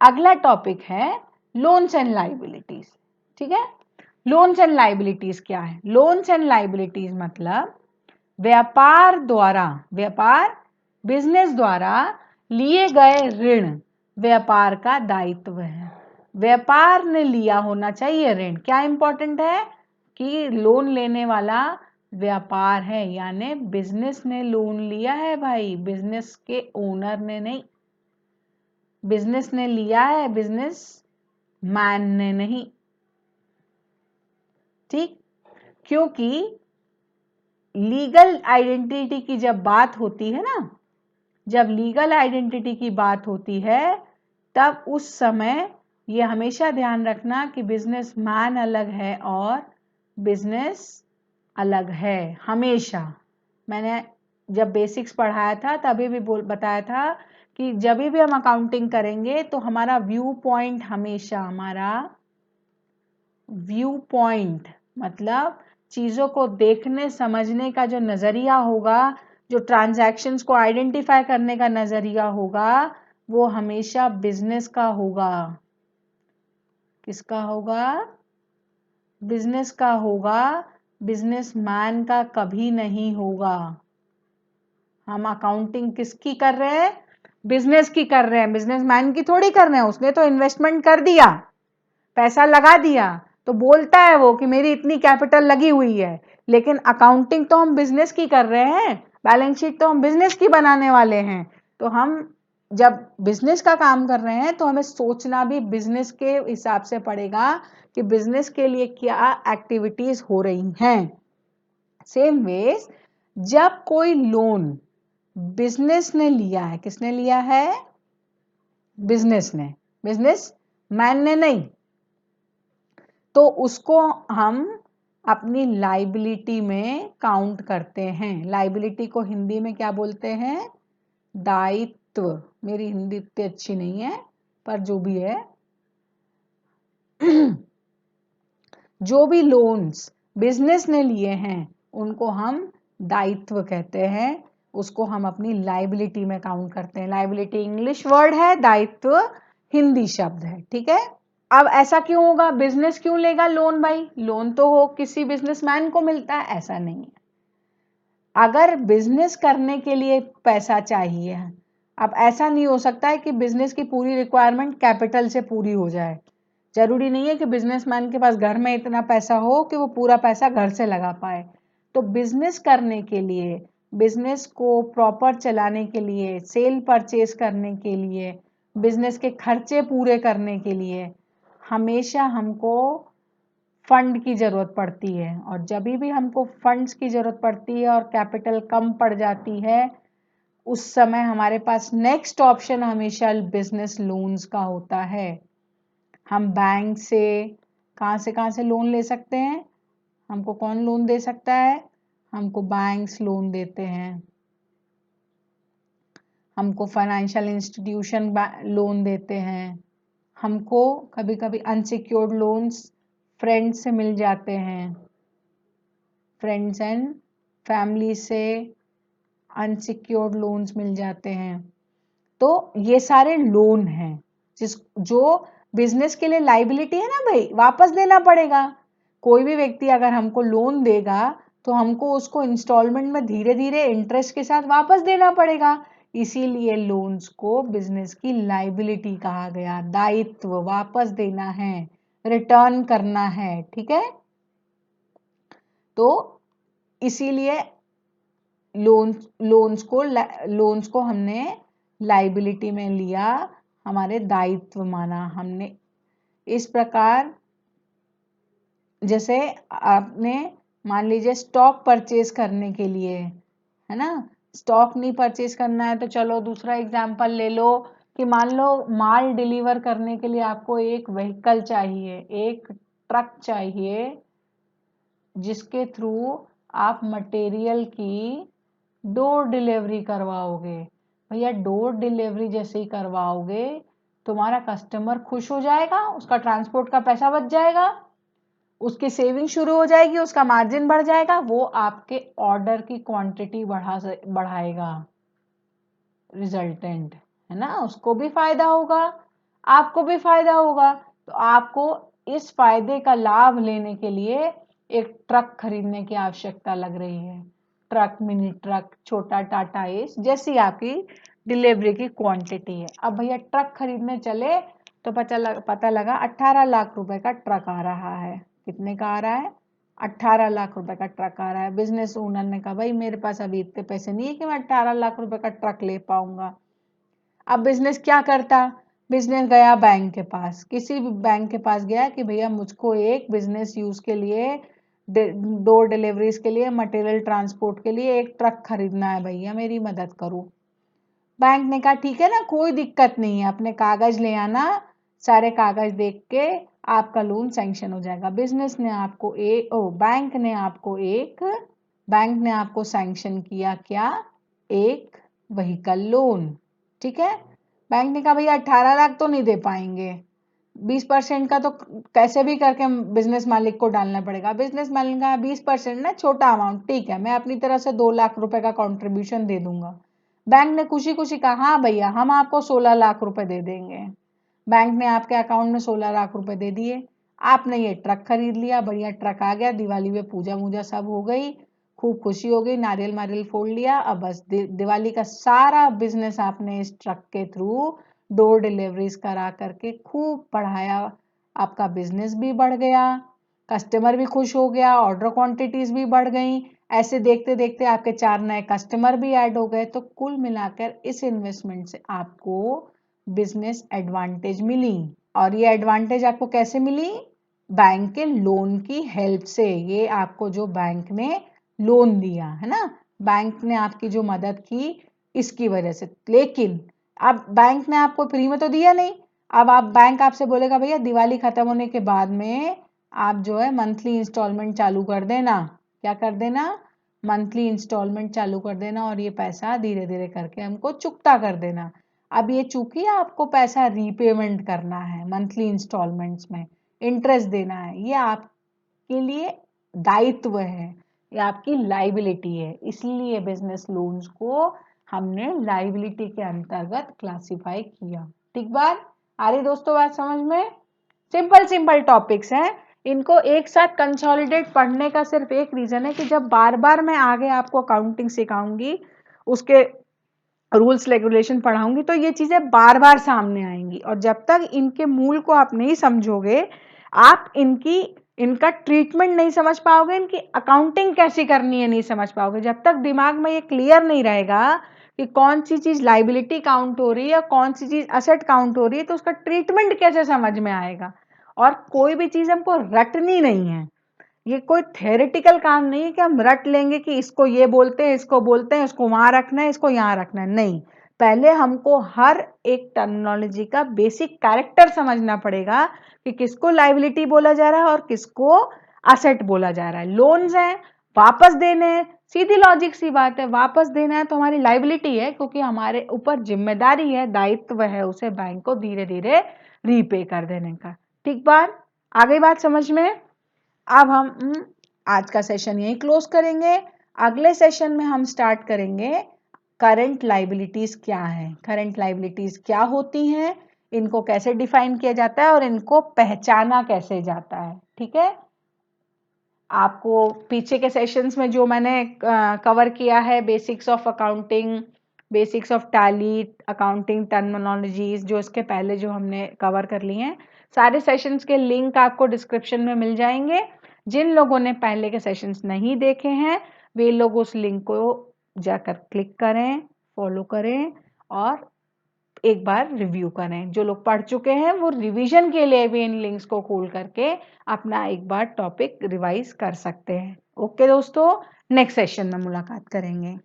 अगला टॉपिक है loans and liabilities. ठीक है, लोन्स एंड लाइबिलिटीज क्या है? लोन्स एंड लाइबिलिटीज मतलब व्यापार बिजनेस द्वारा लिए गए ऋण व्यापार का दायित्व है। व्यापार ने लिया होना चाहिए ऋण। क्या इंपॉर्टेंट है कि लोन लेने वाला व्यापार है, यानी बिजनेस ने लोन लिया है भाई, बिजनेस के ओनर ने नहीं। बिजनेस ने लिया है, बिजनेस मैन ने नहीं। ठीक, क्योंकि लीगल आइडेंटिटी की जब बात होती है ना, जब लीगल आइडेंटिटी की बात होती है तब उस समय ये हमेशा ध्यान रखना कि बिजनेस मैन अलग है और बिजनेस अलग है। हमेशा मैंने जब बेसिक्स पढ़ाया था तभी भी बताया था कि जब भी हम अकाउंटिंग करेंगे तो हमारा व्यू पॉइंट, हमेशा हमारा व्यू पॉइंट मतलब चीज़ों को देखने समझने का जो नज़रिया होगा, जो ट्रांजैक्शंस को आइडेंटिफाई करने का नज़रिया होगा, वो हमेशा बिजनेस का होगा। किसका होगा? बिजनेस का होगा, बिजनेसमैन का कभी नहीं होगा। हम अकाउंटिंग किसकी कर रहे हैं? बिजनेस की कर रहे हैं, बिजनेसमैन की थोड़ी कर रहे हैं। उसने तो इन्वेस्टमेंट कर दिया, पैसा लगा दिया, तो बोलता है वो कि मेरी इतनी कैपिटल लगी हुई है, लेकिन अकाउंटिंग तो हम बिजनेस की कर रहे हैं, बैलेंस शीट तो हम बिजनेस की बनाने वाले हैं। तो हम जब बिजनेस का काम कर रहे हैं तो हमें सोचना भी बिजनेस के हिसाब से पड़ेगा कि बिजनेस के लिए क्या एक्टिविटीज हो रही हैं। सेम वेज जब कोई लोन बिजनेस ने लिया है, किसने लिया है? बिजनेस ने, बिजनेस मैन ने नहीं, तो उसको हम अपनी लाइबिलिटी में काउंट करते हैं। लाइबिलिटी को हिंदी में क्या बोलते हैं? दायित्व। मेरी हिंदी इतनी अच्छी नहीं है, पर जो भी है जो भी लोन्स बिजनेस ने लिए हैं उनको हम दायित्व कहते हैं, उसको हम अपनी लाइबिलिटी में काउंट करते हैं। लाइबिलिटी इंग्लिश वर्ड है, दायित्व हिंदी शब्द है। ठीक है, अब ऐसा क्यों होगा? बिजनेस क्यों लेगा लोन भाई? लोन तो हो किसी बिजनेसमैन को मिलता है, ऐसा नहीं है। अगर बिजनेस करने के लिए पैसा चाहिए, अब ऐसा नहीं हो सकता है कि बिजनेस की पूरी रिक्वायरमेंट कैपिटल से पूरी हो जाए। जरूरी नहीं है कि बिजनेसमैन के पास घर में इतना पैसा हो कि वो पूरा पैसा घर से लगा पाए। तो बिजनेस करने के लिए, बिजनेस को प्रॉपर चलाने के लिए, सेल परचेज करने के लिए, बिजनेस के खर्चे पूरे करने के लिए हमेशा हमको फंड की ज़रूरत पड़ती है। और जब भी हमको फंड्स की ज़रूरत पड़ती है और कैपिटल कम पड़ जाती है, उस समय हमारे पास नेक्स्ट ऑप्शन हमेशा बिजनेस लोन्स का होता है। हम बैंक से कहाँ से लोन ले सकते हैं? हमको कौन लोन दे सकता है? हमको बैंक्स लोन देते हैं, हमको फाइनेंशियल इंस्टीट्यूशन लोन देते हैं, हमको कभी कभी अनसिक्योर्ड लोन्स फ्रेंड्स से मिल जाते हैं, फ्रेंड्स एंड फैमिली से अनसिक्योर्ड लोन्स मिल जाते हैं। तो ये सारे लोन हैं जो बिजनेस के लिए लाइबिलिटी है ना भाई, वापस देना पड़ेगा। कोई भी व्यक्ति अगर हमको लोन देगा तो हमको उसको इंस्टॉलमेंट में धीरे धीरे इंटरेस्ट के साथ वापस देना पड़ेगा। इसीलिए लोन्स को बिजनेस की लाइबिलिटी कहा गया। दायित्व, वापस देना है, रिटर्न करना है। ठीक है, तो इसीलिए लोन्स को हमने लाइबिलिटी में लिया, हमारे दायित्व माना हमने। इस प्रकार जैसे आपने मान लीजिए स्टॉक परचेज करने के लिए, है ना, स्टॉक नहीं परचेज करना है तो चलो दूसरा एग्जांपल ले लो कि मान लो माल डिलीवर करने के लिए आपको एक व्हीकल चाहिए, एक ट्रक चाहिए, जिसके थ्रू आप मटेरियल की डोर डिलीवरी करवाओगे। भैया डोर डिलीवरी जैसे ही करवाओगे तुम्हारा कस्टमर खुश हो जाएगा, उसका ट्रांसपोर्ट का पैसा बच जाएगा, उसकी सेविंग शुरू हो जाएगी, उसका मार्जिन बढ़ जाएगा, वो आपके ऑर्डर की क्वांटिटी बढ़ाएगा, रिजल्टेंट, है ना, उसको भी फायदा होगा। आपको भी फायदा होगा। तो आपको इस फायदे का लाभ लेने के लिए एक ट्रक खरीदने की आवश्यकता लग रही है। ट्रक, मिनी ट्रक, छोटा टाटा एस, जैसी आपकी डिलीवरी की क्वांटिटी है। अब भैया ट्रक खरीदने चले तो पता लगा 18 लाख रुपए का ट्रक आ रहा है। कितने का आ रहा है? 18 लाख रुपए का ट्रक आ रहा है। बिजनेस ओनर ने कहा भाई मेरे पास अभी इतने पैसे नहीं है कि मैं 18 लाख रुपए का ट्रक ले पाऊंगा। अब बिजनेस क्या करता? बिजनेस गया बैंक के पास, किसी भी बैंक के पास गया कि भैया मुझको एक बिजनेस यूज के लिए, डोर डिलीवरीज के लिए, मटेरियल ट्रांसपोर्ट के लिए एक ट्रक खरीदना है, भैया मेरी मदद करो। बैंक ने कहा ठीक है ना, कोई दिक्कत नहीं है, अपने कागज ले आना, सारे कागज देख के आपका लोन सैंक्शन हो जाएगा। बिजनेस ने आपको बैंक ने आपको सैंक्शन किया क्या? एक व्हीकल लोन। ठीक है। बैंक ने कहा भैया 18 लाख तो नहीं दे पाएंगे, 20% का तो कैसे भी करके बिजनेस मालिक को डालना पड़ेगा। बिजनेस मालिक का 20% ना छोटा अमाउंट, ठीक है मैं अपनी तरफ से 2 लाख रुपए का कंट्रीब्यूशन दे दूंगा। बैंक ने खुशी खुशी कहा हाँ भैया हम आपको 16 लाख रुपए दे देंगे। बैंक ने आपके अकाउंट में 16 लाख रुपए दे दिए। आपने ये ट्रक खरीद लिया, बढ़िया ट्रक आ गया, दिवाली में पूजा मूजा सब हो गई, खूब खुशी हो गई, नारियल मारियल फोड़ लिया। अब बस दिवाली का सारा बिजनेस आपने इस ट्रक के थ्रू डोर डिलीवरीज करा करके खूब बढ़ाया। आपका बिजनेस भी बढ़ गया, कस्टमर भी खुश हो गया, ऑर्डर क्वांटिटीज भी बढ़ गई। ऐसे देखते देखते आपके 4 नए कस्टमर भी ऐड हो गए। तो कुल मिलाकर इस इन्वेस्टमेंट से आपको बिजनेस एडवांटेज मिली। और ये एडवांटेज आपको कैसे मिली? बैंक के लोन की हेल्प से। ये आपको जो बैंक ने लोन दिया है ना, बैंक ने आपकी जो मदद की इसकी वजह से। लेकिन अब बैंक ने आपको फ्री में तो दिया नहीं। अब बैंक आपसे बोलेगा भैया दिवाली खत्म होने के बाद में आप जो है मंथली इंस्टॉलमेंट चालू कर देना। क्या कर देना? मंथली इंस्टॉलमेंट चालू कर देना और ये पैसा धीरे धीरे करके हमको चुकता कर देना। अब ये चूंकि आपको पैसा रीपेमेंट करना है, मंथली इंस्टॉलमेंट्स में इंटरेस्ट देना है, ये आपके लिए दायित्व है, ये आपकी लाइबिलिटी है। इसलिए बिजनेस लोन्स को हमने लाइबिलिटी के अंतर्गत क्लासिफाई किया। ठीक बात आ रही दोस्तों? बात समझ में? सिंपल टॉपिक्स हैं, इनको एक साथ कंसोलिडेट पढ़ने का सिर्फ एक रीजन है कि जब बार बार मैं आगे आपको अकाउंटिंग सिखाऊंगी, उसके रूल्स रेगुलेशन पढ़ाऊंगी, तो ये चीजें बार बार सामने आएंगी। और जब तक इनके मूल को आप नहीं समझोगे, आप इनका ट्रीटमेंट नहीं समझ पाओगे, इनकी अकाउंटिंग कैसी करनी है नहीं समझ पाओगे। जब तक दिमाग में ये क्लियर नहीं रहेगा कि कौन सी चीज लाइबिलिटी काउंट हो रही है, कौन सी चीज असेट काउंट हो रही है, तो उसका ट्रीटमेंट कैसे समझ में आएगा। और कोई भी चीज हमको रटनी नहीं है, ये कोई थेरेटिकल काम नहीं है कि हम रट लेंगे कि इसको ये बोलते हैं, इसको बोलते हैं, इसको वहां रखना है, इसको यहाँ रखना है। नहीं, पहले हमको हर एक टर्मिनोलॉजी का बेसिक कैरेक्टर समझना पड़ेगा कि किसको लाइबिलिटी बोला जा रहा है और किसको असेट बोला जा रहा है। लोन्स हैं, वापस देने हैं, सीधी लॉजिक सी बात है, वापस देना है तो हमारी लाइबिलिटी है, क्योंकि हमारे ऊपर जिम्मेदारी है, दायित्व है उसे बैंक को धीरे धीरे रीपे कर देने का। ठीक बात? आ गई बात समझ में? अब हम आज का सेशन यही क्लोज करेंगे। अगले सेशन में हम स्टार्ट करेंगे करंट लाइबिलिटीज क्या है, करंट लाइबिलिटीज क्या होती हैं, इनको कैसे डिफाइन किया जाता है और इनको पहचाना कैसे जाता है। ठीक है। आपको पीछे के सेशंस में जो मैंने कवर किया है, basics of accounting, basics of tally, accounting terminologies, जो इसके पहले जो हमने कवर कर लिए हैं, सारे सेशंस के लिंक आपको डिस्क्रिप्शन में मिल जाएंगे। जिन लोगों ने पहले के सेशंस नहीं देखे हैं वे लोग उस लिंक को जाकर क्लिक करें, फॉलो करें और एक बार रिव्यू करें। जो लोग पढ़ चुके हैं वो रिवीजन के लिए भी इन लिंक्स को खोल करके अपना एक बार टॉपिक रिवाइज कर सकते हैं। ओके दोस्तों, नेक्स्ट सेशन में मुलाकात करेंगे।